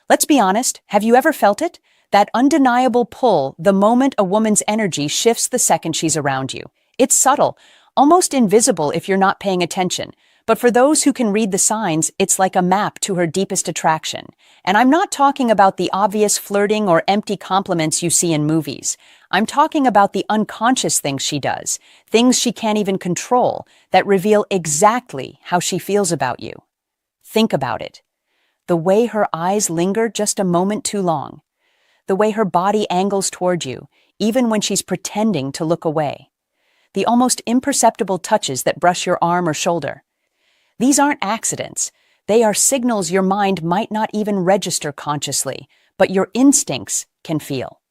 Let's be honest, have you ever felt it? That undeniable pull the moment a woman's energy shifts the second she's around you. It's subtle, almost invisible if you're not paying attention. But for those who can read the signs, it's like a map to her deepest attraction. And I'm not talking about the obvious flirting or empty compliments you see in movies. I'm talking about the unconscious things she does, things she can't even control, that reveal exactly how she feels about you. Think about it. The way her eyes linger just a moment too long. The way her body angles toward you, even when she's pretending to look away. The almost imperceptible touches that brush your arm or shoulder. These aren't accidents. They are signals your mind might not even register consciously, but your instincts can feel.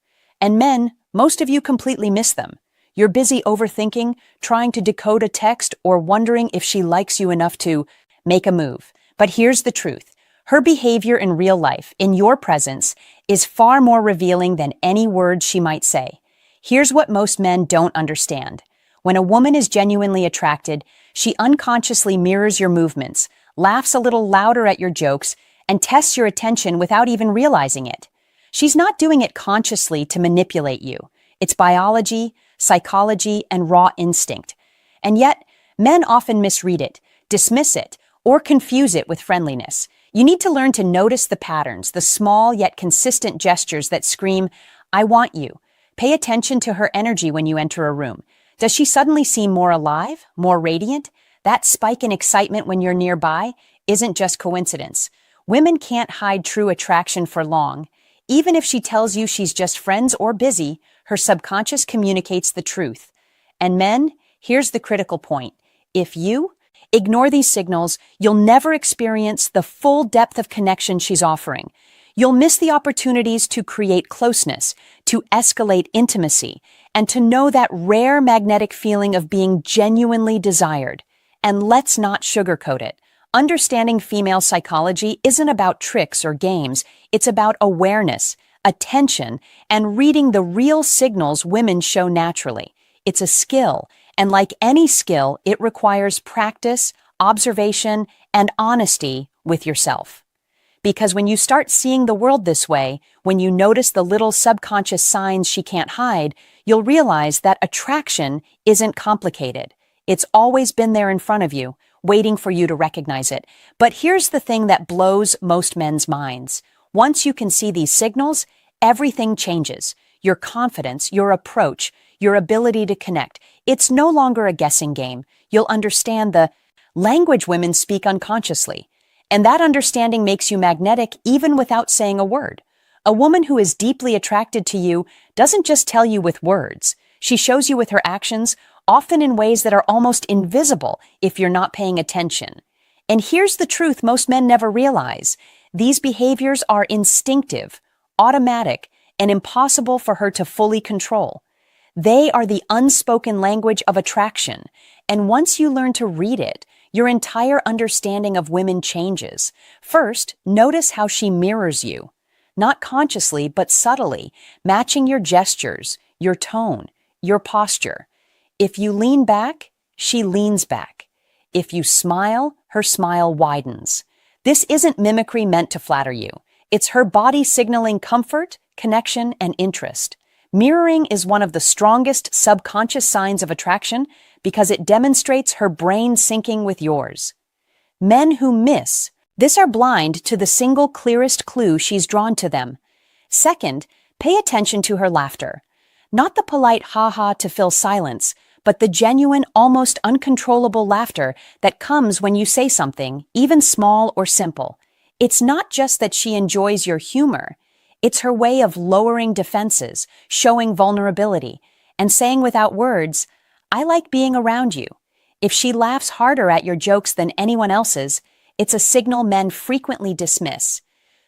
And men, most of you completely miss them. You're busy overthinking, trying to decode a text, or wondering if she likes you enough to make a move. But here's the truth. Her behavior in real life, in your presence, is far more revealing than any words she might say. Here's what most men don't understand. When a woman is genuinely attracted, she unconsciously mirrors your movements, laughs a little louder at your jokes, and tests your attention without even realizing it. She's not doing it consciously to manipulate you. It's biology, psychology, and raw instinct. And yet, men often misread it, dismiss it, or confuse it with friendliness. You need to learn to notice the patterns, the small yet consistent gestures that scream, "I want you." Pay attention to her energy when you enter a room. Does she suddenly seem more alive, more radiant? That spike in excitement when you're nearby isn't just coincidence. Women can't hide true attraction for long. Even if she tells you she's just friends or busy, her subconscious communicates the truth. And men, here's the critical point. If you ignore these signals, you'll never experience the full depth of connection she's offering. You'll miss the opportunities to create closeness, to escalate intimacy, and to know that rare magnetic feeling of being genuinely desired. And let's not sugarcoat it. Understanding female psychology isn't about tricks or games. It's about awareness, attention, and reading the real signals women show naturally. It's a skill, and like any skill, it requires practice, observation, and honesty with yourself. Because when you start seeing the world this way, when you notice the little subconscious signs she can't hide, you'll realize that attraction isn't complicated. It's always been there in front of you, waiting for you to recognize it. But here's the thing that blows most men's minds. Once you can see these signals, everything changes. Your confidence, your approach, your ability to connect. It's no longer a guessing game. You'll understand the language women speak unconsciously. And that understanding makes you magnetic even without saying a word. A woman who is deeply attracted to you doesn't just tell you with words. She shows you with her actions, often in ways that are almost invisible if you're not paying attention. And here's the truth most men never realize. These behaviors are instinctive, automatic, and impossible for her to fully control. They are the unspoken language of attraction. And once you learn to read it, your entire understanding of women changes. First, notice how she mirrors you. Not consciously, but subtly, matching your gestures, your tone, your posture. If you lean back, she leans back. If you smile, her smile widens. This isn't mimicry meant to flatter you. It's her body signaling comfort, connection, and interest. Mirroring is one of the strongest subconscious signs of attraction because it demonstrates her brain syncing with yours. Men who miss this are blind to the single clearest clue she's drawn to them. Second, pay attention to her laughter. Not the polite ha-ha to fill silence, but the genuine, almost uncontrollable laughter that comes when you say something, even small or simple. It's not just that she enjoys your humor. It's her way of lowering defenses, showing vulnerability, and saying without words, "I like being around you." If she laughs harder at your jokes than anyone else's, it's a signal men frequently dismiss.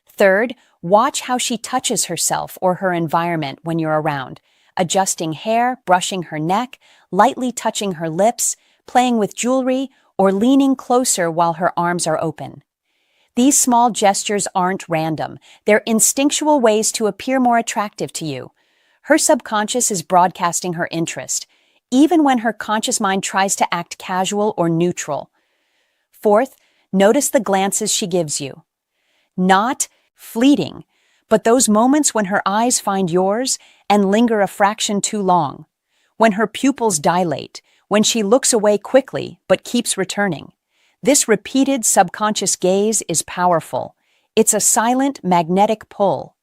Third, watch how she touches herself or her environment when you're around, adjusting hair, brushing her neck, lightly touching her lips, playing with jewelry, or leaning closer while her arms are open. These small gestures aren't random. They're instinctual ways to appear more attractive to you. Her subconscious is broadcasting her interest, even when her conscious mind tries to act casual or neutral. Fourth, notice the glances she gives you. Not fleeting, but those moments when her eyes find yours and linger a fraction too long, when her pupils dilate, when she looks away quickly but keeps returning. This repeated subconscious gaze is powerful. It's a silent, magnetic pull.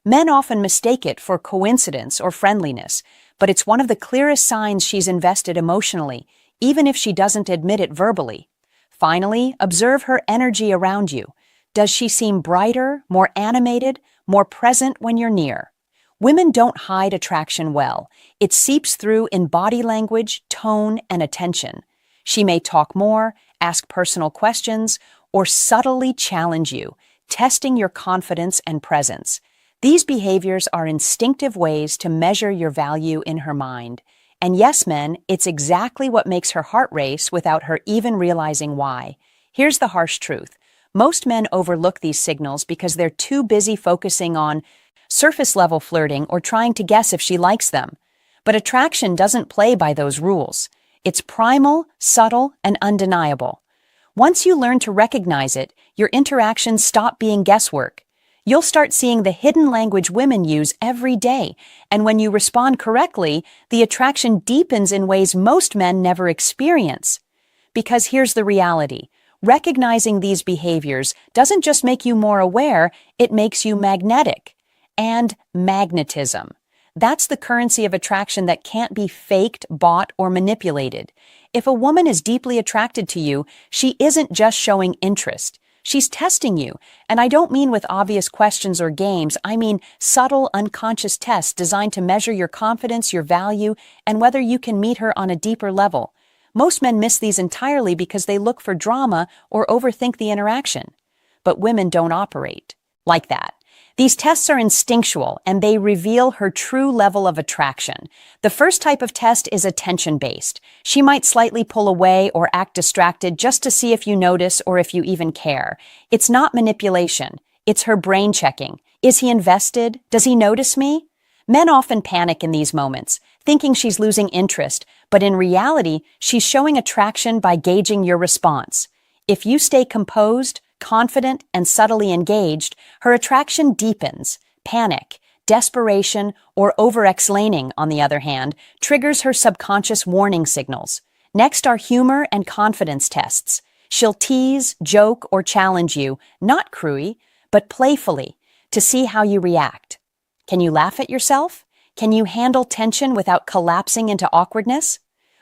Men often mistake it for coincidence or friendliness, but it's one of the clearest signs she's invested emotionally, even if she doesn't admit it verbally. Finally, observe her energy around you. Does she seem brighter, more animated, more present when you're near? Women don't hide attraction well. It seeps through in body language, tone, and attention. She may talk more, ask personal questions, or subtly challenge you, testing your confidence and presence. These behaviors are instinctive ways to measure your value in her mind. And yes, men, it's exactly what makes her heart race without her even realizing why. Here's the harsh truth. Most men overlook these signals because they're too busy focusing on surface-level flirting or trying to guess if she likes them. But attraction doesn't play by those rules. It's primal, subtle, and undeniable. Once you learn to recognize it, your interactions stop being guesswork. You'll start seeing the hidden language women use every day, and when you respond correctly, the attraction deepens in ways most men never experience. Because here's the reality. Recognizing these behaviors doesn't just make you more aware, it makes you magnetic. And magnetism. That's the currency of attraction that can't be faked, bought, or manipulated. If a woman is deeply attracted to you, she isn't just showing interest. She's testing you, and I don't mean with obvious questions or games, I mean subtle, unconscious tests designed to measure your confidence, your value, and whether you can meet her on a deeper level. Most men miss these entirely because they look for drama or overthink the interaction. But women don't operate like that. These tests are instinctual, and they reveal her true level of attraction. The first type of test is attention-based. She might slightly pull away or act distracted just to see if you notice or if you even care. It's not manipulation. It's her brain checking. Is he invested? Does he notice me? Men often panic in these moments, thinking she's losing interest, but in reality, she's showing attraction by gauging your response. If you stay composed, confident, and subtly engaged, her attraction deepens. Panic, desperation, or over-explaining, on the other hand, triggers her subconscious warning signals. Next are humor and confidence tests. She'll tease, joke, or challenge you, not cruelly, but playfully, to see how you react. Can you laugh at yourself? Can you handle tension without collapsing into awkwardness?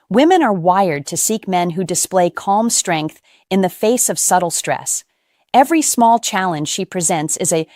Women are wired to seek men who display calm strength in the face of subtle stress. Every small challenge she presents is a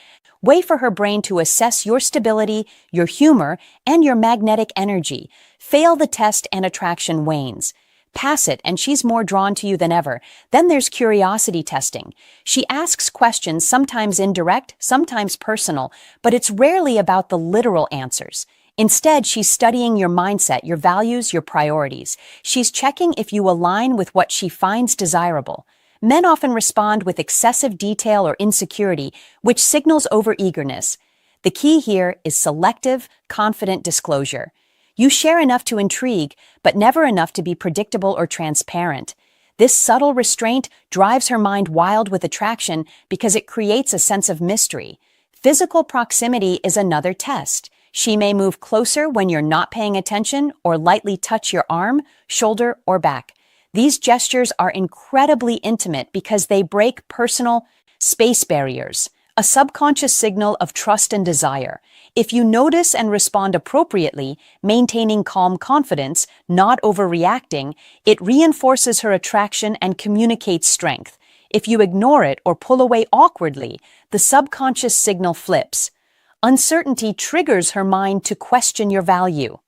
way for her brain to assess your stability, your humor, and your magnetic energy. Fail the test and attraction wanes. Pass it and she's more drawn to you than ever. Then there's curiosity testing. She asks questions, sometimes indirect, sometimes personal, but it's rarely about the literal answers. Instead, she's studying your mindset, your values, your priorities. She's checking if you align with what she finds desirable. Men often respond with excessive detail or insecurity, which signals over-eagerness. The key here is selective, confident disclosure. You share enough to intrigue, but never enough to be predictable or transparent. This subtle restraint drives her mind wild with attraction because it creates a sense of mystery. Physical proximity is another test. She may move closer when you're not paying attention or lightly touch your arm, shoulder, or back. These gestures are incredibly intimate because they break personal space barriers, a subconscious signal of trust and desire. If you notice and respond appropriately, maintaining calm confidence, not overreacting, it reinforces her attraction and communicates strength. If you ignore it or pull away awkwardly, the subconscious signal flips. Uncertainty triggers her mind to question your value.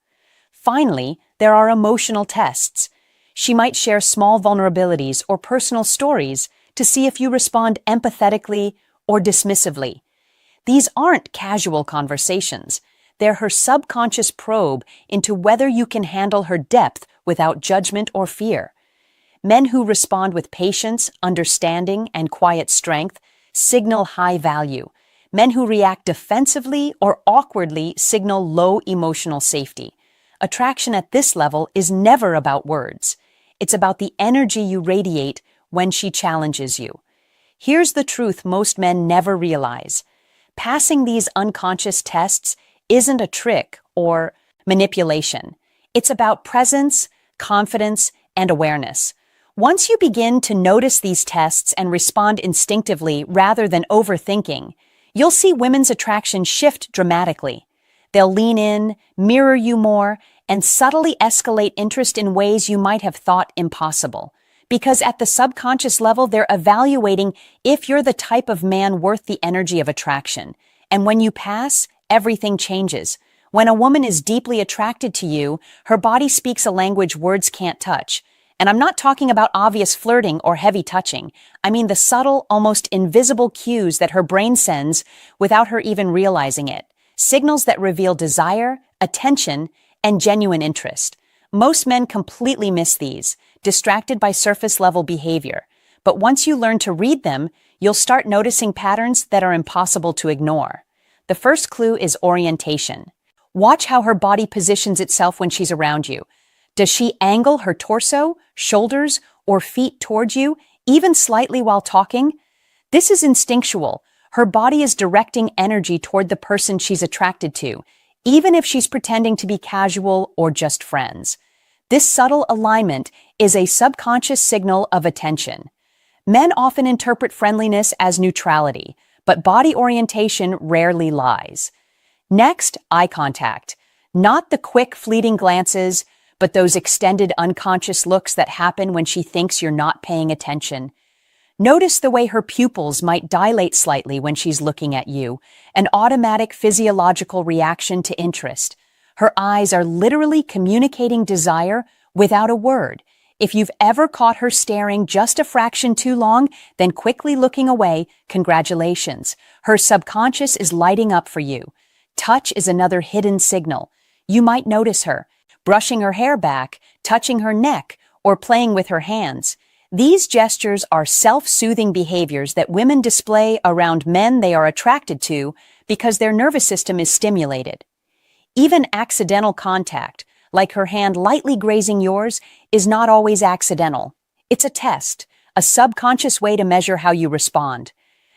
Finally, there are emotional tests. She might share small vulnerabilities or personal stories to see if you respond empathetically or dismissively. These aren't casual conversations. They're her subconscious probe into whether you can handle her depth without judgment or fear. Men who respond with patience, understanding, and quiet strength signal high value. Men who react defensively or awkwardly signal low emotional safety. Attraction at this level is never about words. It's about the energy you radiate when she challenges you. Here's the truth most men never realize. Passing these unconscious tests isn't a trick or manipulation. It's about presence, confidence, and awareness. Once you begin to notice these tests and respond instinctively rather than overthinking, you'll see women's attraction shift dramatically. They'll lean in, mirror you more, and subtly escalate interest in ways you might have thought impossible. Because at the subconscious level, they're evaluating if you're the type of man worth the energy of attraction. And when you pass, everything changes. When a woman is deeply attracted to you, her body speaks a language words can't touch. And I'm not talking about obvious flirting or heavy touching. I mean the subtle, almost invisible cues that her brain sends without her even realizing it. Signals that reveal desire, attention, and genuine interest. Most men completely miss these, distracted by surface-level behavior. But once you learn to read them, you'll start noticing patterns that are impossible to ignore. The first clue is orientation. Watch how her body positions itself when she's around you. Does she angle her torso, shoulders, or feet towards you, even slightly while talking? This is instinctual. Her body is directing energy toward the person she's attracted to, even if she's pretending to be casual or just friends. This subtle alignment is a subconscious signal of attention. Men often interpret friendliness as neutrality, but body orientation rarely lies. Next, eye contact. Not the quick, fleeting glances, but those extended unconscious looks that happen when she thinks you're not paying attention. Notice the way her pupils might dilate slightly when she's looking at you, an automatic physiological reaction to interest. Her eyes are literally communicating desire without a word. If you've ever caught her staring just a fraction too long, then quickly looking away, congratulations. Her subconscious is lighting up for you. Touch is another hidden signal. You might notice her brushing her hair back, touching her neck, or playing with her hands. These gestures are self-soothing behaviors that women display around men they are attracted to because their nervous system is stimulated. Even accidental contact, like her hand lightly grazing yours, is not always accidental. It's a test, a subconscious way to measure how you respond.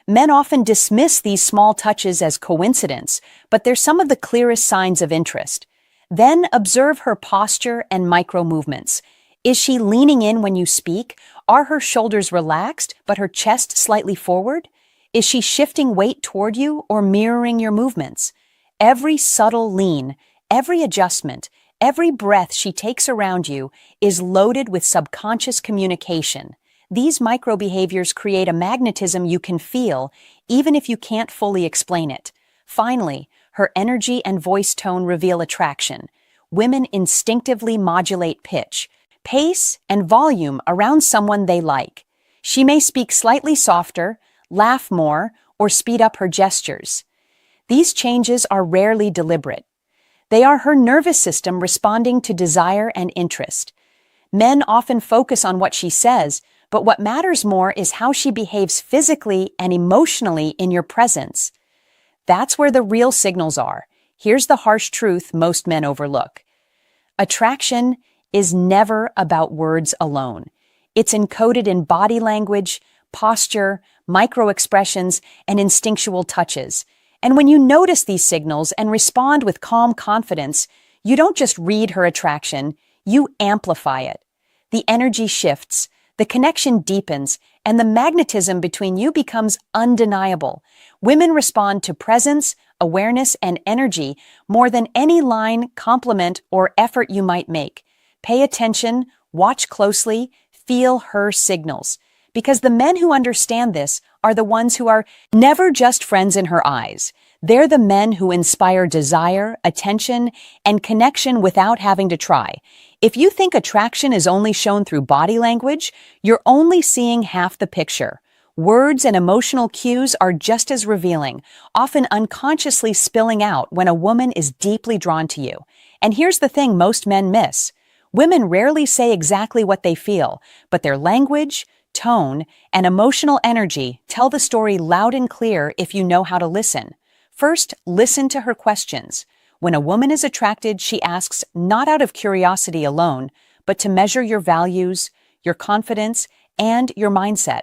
Men often dismiss these small touches as coincidence, but they're some of the clearest signs of interest. Then observe her posture and micro-movements. Is she leaning in when you speak? Are her shoulders relaxed, but her chest slightly forward? Is she shifting weight toward you or mirroring your movements? Every subtle lean, every adjustment, every breath she takes around you is loaded with subconscious communication. These micro-behaviors create a magnetism you can feel, even if you can't fully explain it. Finally, her energy and voice tone reveal attraction. Women instinctively modulate pitch, pace, and volume around someone they like. She may speak slightly softer, laugh more, or speed up her gestures. These changes are rarely deliberate. They are her nervous system responding to desire and interest. Men often focus on what she says, but what matters more is how she behaves physically and emotionally in your presence. That's where the real signals are. Here's the harsh truth most men overlook. Attraction is never about words alone. It's encoded in body language, posture, micro-expressions, and instinctual touches. And when you notice these signals and respond with calm confidence, you don't just read her attraction, you amplify it. The energy shifts, the connection deepens, and the magnetism between you becomes undeniable. Women respond to presence, awareness, and energy more than any line, compliment, or effort you might make. Pay attention, watch closely, feel her signals. Because the men who understand this are the ones who are never just friends in her eyes. They're the men who inspire desire, attention, and connection without having to try. If you think attraction is only shown through body language, you're only seeing half the picture. Words and emotional cues are just as revealing, often unconsciously spilling out when a woman is deeply drawn to you. And here's the thing most men miss. Women rarely say exactly what they feel, but their language, tone, and emotional energy tell the story loud and clear if you know how to listen. First, listen to her questions. When a woman is attracted, she asks not out of curiosity alone, but to measure your values, your confidence, and your mindset.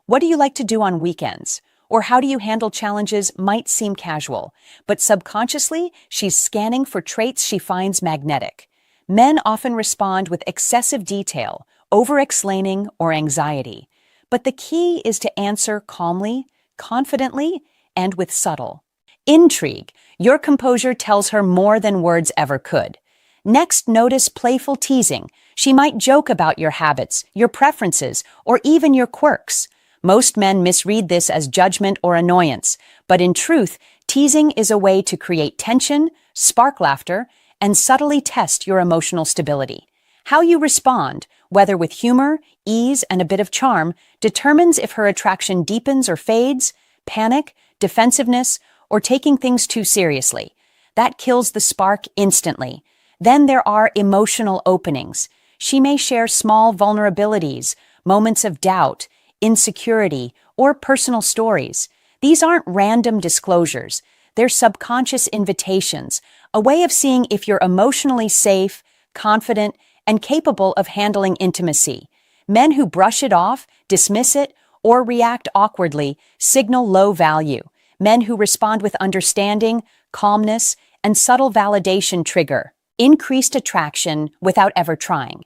What do you like to do on weekends? or how do you handle challenges might seem casual, but subconsciously, she's scanning for traits she finds magnetic. Men often respond with excessive detail, over-explaining, or anxiety. But the key is to answer calmly, confidently, and with subtle intrigue. Your composure tells her more than words ever could. Next, notice playful teasing. She might joke about your habits, your preferences, or even your quirks. Most men misread this as judgment or annoyance, but in truth, teasing is a way to create tension, spark laughter, and subtly test your emotional stability. How you respond, whether with humor, ease, and a bit of charm, determines if her attraction deepens or fades, panic, defensiveness, or taking things too seriously. That kills the spark instantly. Then there are emotional openings. She may share small vulnerabilities, moments of doubt, insecurity, or personal stories. These aren't random disclosures. They're subconscious invitations, a way of seeing if you're emotionally safe, confident, and capable of handling intimacy. Men who brush it off, dismiss it, or react awkwardly signal low value. Men who respond with understanding, calmness, and subtle validation trigger increased attraction without ever trying.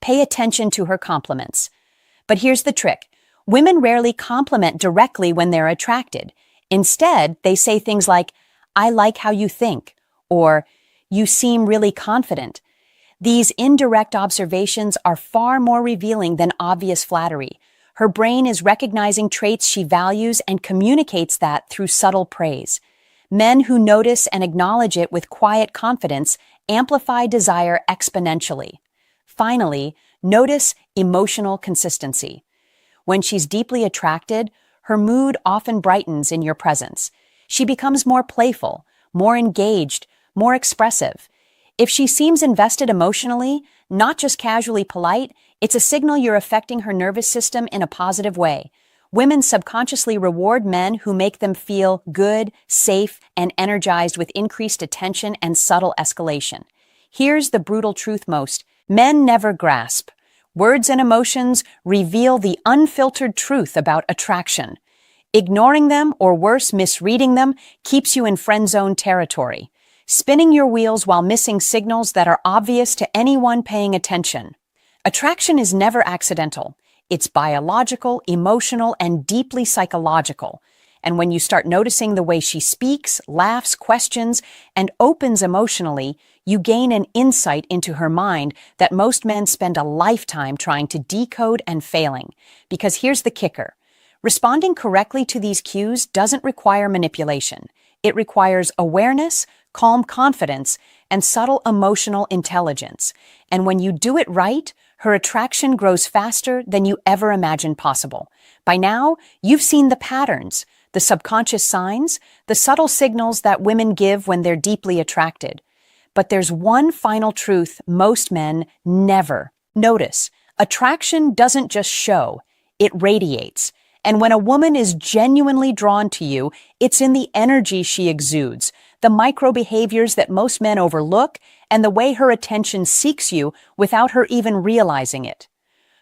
Pay attention to her compliments. But here's the trick. Women rarely compliment directly when they're attracted. Instead, they say things like, "I like how you think," or "You seem really confident." These indirect observations are far more revealing than obvious flattery. Her brain is recognizing traits she values and communicates that through subtle praise. Men who notice and acknowledge it with quiet confidence amplify desire exponentially. Finally, notice emotional consistency. When she's deeply attracted, her mood often brightens in your presence. She becomes more playful, more engaged, more expressive. If she seems invested emotionally, not just casually polite, it's a signal you're affecting her nervous system in a positive way. Women subconsciously reward men who make them feel good, safe, and energized with increased attention and subtle escalation. Here's the brutal truth most men never grasp. Words and emotions reveal the unfiltered truth about attraction. Ignoring them, or worse, misreading them, keeps you in friend zone territory, spinning your wheels while missing signals that are obvious to anyone paying attention. Attraction is never accidental. It's biological, emotional, and deeply psychological. And when you start noticing the way she speaks, laughs, questions, and opens emotionally, you gain an insight into her mind that most men spend a lifetime trying to decode and failing. Because here's the kicker. Responding correctly to these cues doesn't require manipulation. It requires awareness, calm confidence, and subtle emotional intelligence. And when you do it right, her attraction grows faster than you ever imagined possible. By now, you've seen the patterns, the subconscious signs, the subtle signals that women give when they're deeply attracted. But there's one final truth most men never notice. Attraction doesn't just show, it radiates. And when a woman is genuinely drawn to you, it's in the energy she exudes, the micro behaviors that most men overlook, and the way her attention seeks you without her even realizing it.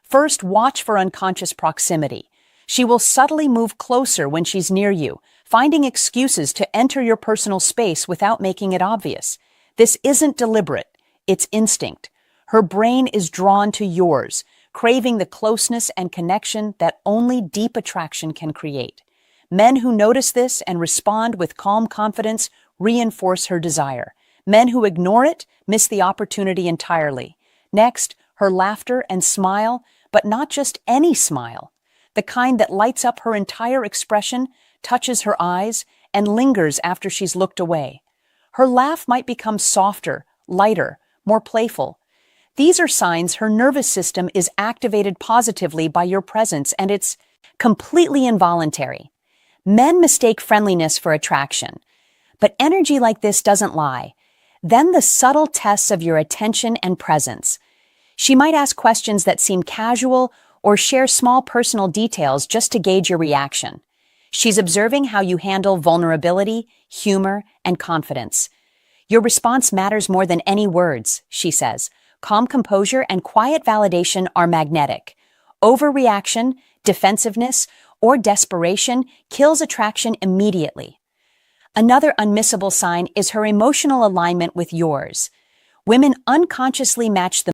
First, watch for unconscious proximity. She will subtly move closer when she's near you, finding excuses to enter your personal space without making it obvious. This isn't deliberate, it's instinct. Her brain is drawn to yours, craving the closeness and connection that only deep attraction can create. Men who notice this and respond with calm confidence reinforce her desire. Men who ignore it miss the opportunity entirely. Next, her laughter and smile, but not just any smile. The kind that lights up her entire expression, touches her eyes, and lingers after she's looked away. Her laugh might become softer, lighter, more playful. These are signs her nervous system is activated positively by your presence, and it's completely involuntary. Men mistake friendliness for attraction, but energy like this doesn't lie. Then the subtle tests of your attention and presence. She might ask questions that seem casual or share small personal details just to gauge your reaction. She's observing how you handle vulnerability, humor, and confidence. Your response matters more than any words, she says. Calm composure and quiet validation are magnetic. Overreaction, defensiveness, or desperation kills attraction immediately. Another unmissable sign is her emotional alignment with yours. Women unconsciously match the